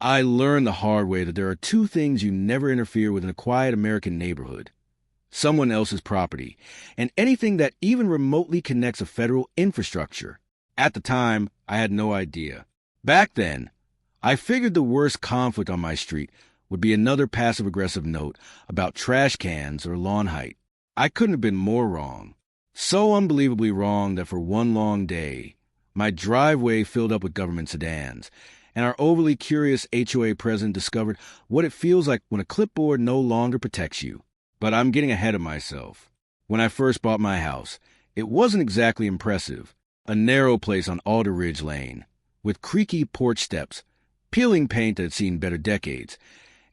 I learned the hard way that there are two things you never interfere with in a quiet American neighborhood: someone else's property, and anything that even remotely connects a federal infrastructure. At the time, I had no idea. Back then, I figured the worst conflict on my street would be another passive-aggressive note about trash cans or lawn height. I couldn't have been more wrong. So unbelievably wrong that for one long day, my driveway filled up with government sedans, and our overly curious HOA president discovered what it feels like when a clipboard no longer protects you. But I'm getting ahead of myself. When I first bought my house, it wasn't exactly impressive. A narrow place on Alder Ridge Lane, with creaky porch steps, peeling paint that had seen better decades,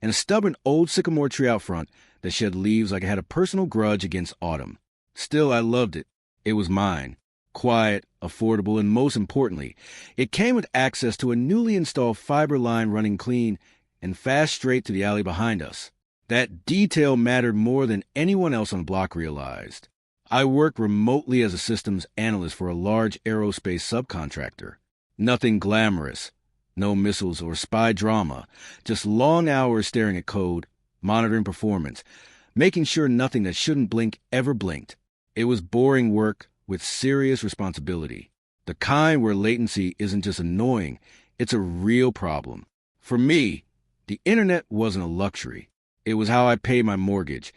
and a stubborn old sycamore tree out front that shed leaves like it had a personal grudge against autumn. Still, I loved it. It was mine. Quiet, affordable, and most importantly, it came with access to a newly installed fiber line running clean and fast straight to the alley behind us. That detail mattered more than anyone else on the block realized. I worked remotely as a systems analyst for a large aerospace subcontractor. Nothing glamorous, no missiles or spy drama, just long hours staring at code, monitoring performance, making sure nothing that shouldn't blink ever blinked. It was boring work with serious responsibility. The kind where latency isn't just annoying, it's a real problem. For me, the internet wasn't a luxury. It was how I paid my mortgage,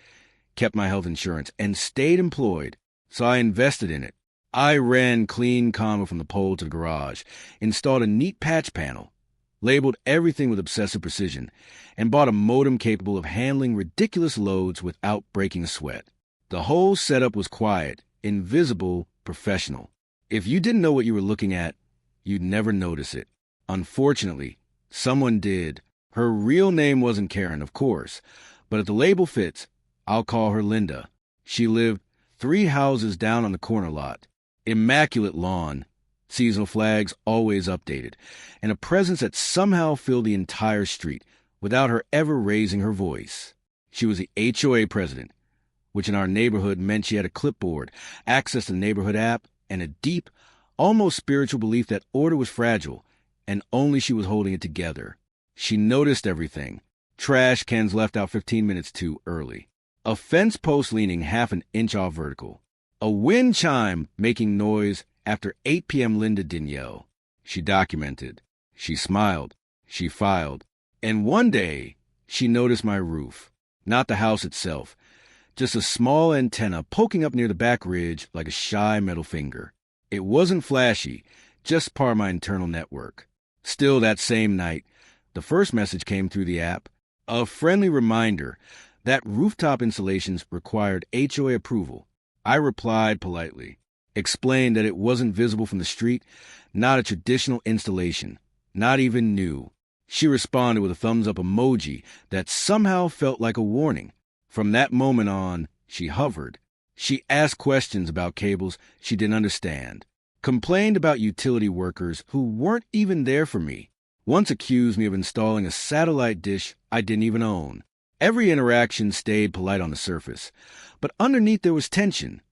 kept my health insurance, and stayed employed, so I invested in it. I ran clean comma from the pole to the garage, installed a neat patch panel, labeled everything with obsessive precision, and bought a modem capable of handling ridiculous loads without breaking a sweat. The whole setup was quiet, invisible, professional. If you didn't know what you were looking at, you'd never notice it. Unfortunately, someone did. Her real name wasn't Karen, of course, but if the label fits, I'll call her Linda. She lived 3 houses down on the corner lot. Immaculate lawn, seasonal flags always updated, and a presence that somehow filled the entire street without her ever raising her voice. She was the HOA president, which in our neighborhood meant she had a clipboard, access to the neighborhood app, and a deep, almost spiritual belief that order was fragile, and only she was holding it together. She noticed everything. Trash cans left out 15 minutes too early. A fence post leaning half an inch off vertical. A wind chime making noise after 8 p.m. Linda didn't yell. She documented. She smiled. She filed. And one day, she noticed my roof. Not the house itself. Just a small antenna poking up near the back ridge like a shy middle finger. It wasn't flashy, just part of my internal network. Still, that same night, the first message came through the app. A friendly reminder that rooftop installations required HOA approval. I replied politely, explained that it wasn't visible from the street, not a traditional installation, not even new. She responded with a thumbs-up emoji that somehow felt like a warning. From that moment on, she hovered. She asked questions about cables she didn't understand, complained about utility workers who weren't even there for me, once accused me of installing a satellite dish I didn't even own. Every interaction stayed polite on the surface, but underneath there was tension,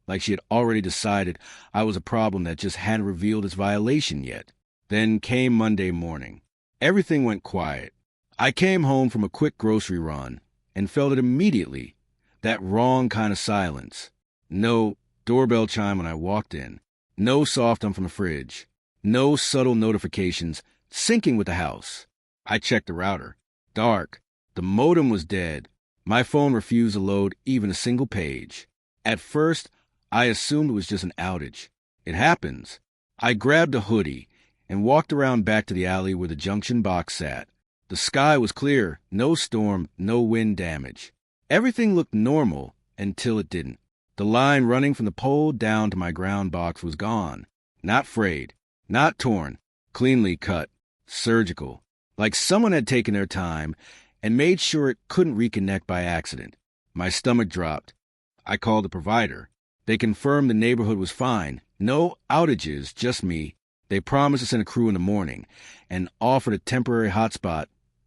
like she had already decided I was a problem that just hadn't revealed its violation yet. Then came Monday morning. Everything went quiet. I came home from a quick grocery run and felt it immediately, that wrong kind of silence. No doorbell chime when I walked in, no soft hum from the fridge, no subtle notifications syncing with the house. I checked the router. Dark. The modem was dead. My phone refused to load even a single page. At first, I assumed it was just an outage. It happens. I grabbed a hoodie and walked around back to the alley where the junction box sat. The sky was clear, no storm, no wind damage. Everything looked normal until it didn't. The line running from the pole down to my ground box was gone. Not frayed, not torn, cleanly cut, surgical, like someone had taken their time and made sure it couldn't reconnect by accident. My stomach dropped. I called the provider. They confirmed the neighborhood was fine. No outages, just me. They promised to send a crew in the morning and offered a temporary hotspot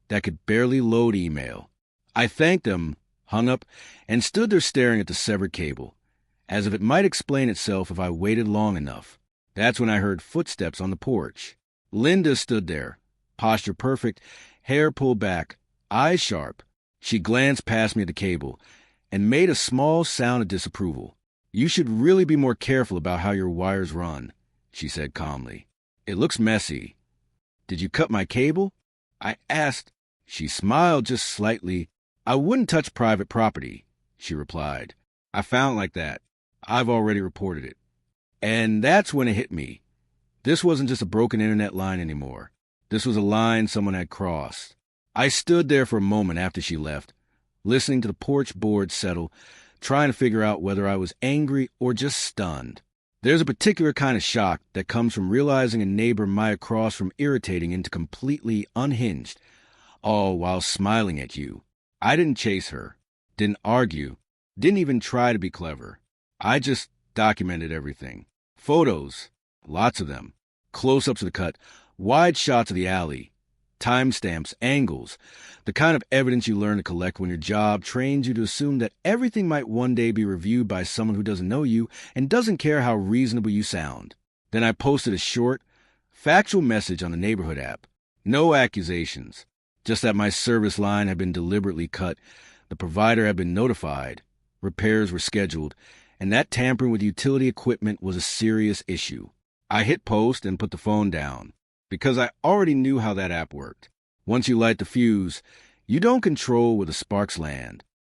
that could barely load email. I thanked them, hung up, and stood there staring at the severed cable, as if it might explain itself if I waited long enough. That's when I heard footsteps on the porch. Linda stood there, Posture perfect, hair pulled back, eyes sharp. She glanced past me at the cable and made a small sound of disapproval. "You should really be more careful about how your wires run," she said calmly. "It looks messy." "Did you cut my cable?" I asked. She smiled just slightly. "I wouldn't touch private property," she replied. "I found like that. I've already reported it." And that's when it hit me. This wasn't just a broken internet line anymore. This was a line someone had crossed. I stood there for a moment after she left, listening to the porch board settle, trying to figure out whether I was angry or just stunned. There's a particular kind of shock that comes from realizing a neighbor might have crossed from irritating into completely unhinged, all while smiling at you. I didn't chase her, didn't argue, didn't even try to be clever. I just documented everything. Photos, lots of them, close-ups of the cut, wide shots of the alley, timestamps, angles, the kind of evidence you learn to collect when your job trains you to assume that everything might one day be reviewed by someone who doesn't know you and doesn't care how reasonable you sound. Then I posted a short, factual message on the neighborhood app. No accusations, just that my service line had been deliberately cut, the provider had been notified, repairs were scheduled, and that tampering with utility equipment was a serious issue. I hit post and put the phone down, because I already knew how that app worked. Once you light the fuse, you don't control where the sparks land.